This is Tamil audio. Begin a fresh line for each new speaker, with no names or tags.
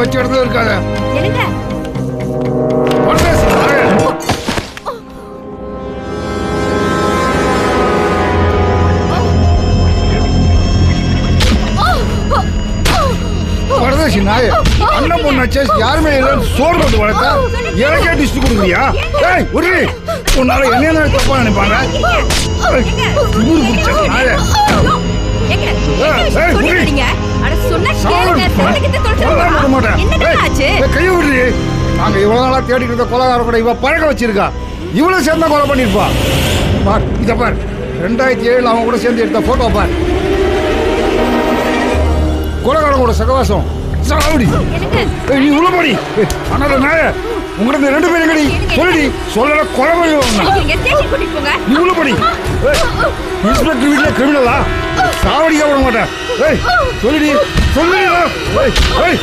வச்சு இடத்துல இருக்காத.
என்னங்க
பரதேசி நாய, அண்ணன் பொண்ணாச்சே யாருமே இல்லை சோறு போட்டு வளர்த்தா எனக்கே டிஸ்ட் கொடுக்குறியா? ஏய் உருளி, உன்னால என்ன தப்பா நினைப்பாங்க? ஊரு பிடிச்ச நாய. கைய விடுறி. நாங்க இவ்வளவு நாளா தேடிட்டு இருந்த கொலைகார கூட இவ பழக வச்சிருக்கா. இவ்வளவு சேர்ந்தா கொலை பண்ணிருப்பா. பார் இத பார், 2007 அவங்க கூட சேர்ந்து எடுத்த போட்டோ பார். கொலைகாரங்களோட சகவாசம் சாவடி. நீ உள்ள போடி. ஆனால நாய, உங்களுக்கு 2 பேரும் கடி சொல்லுடி. சொல்லல கொலை நீ உள்ள போடி. இன்ஸ்பெக்டர் வீட்டுல கிரிமினலா? சாவடிக்க விட மாட்டேன். சொல்லுடி சொல்லுடி.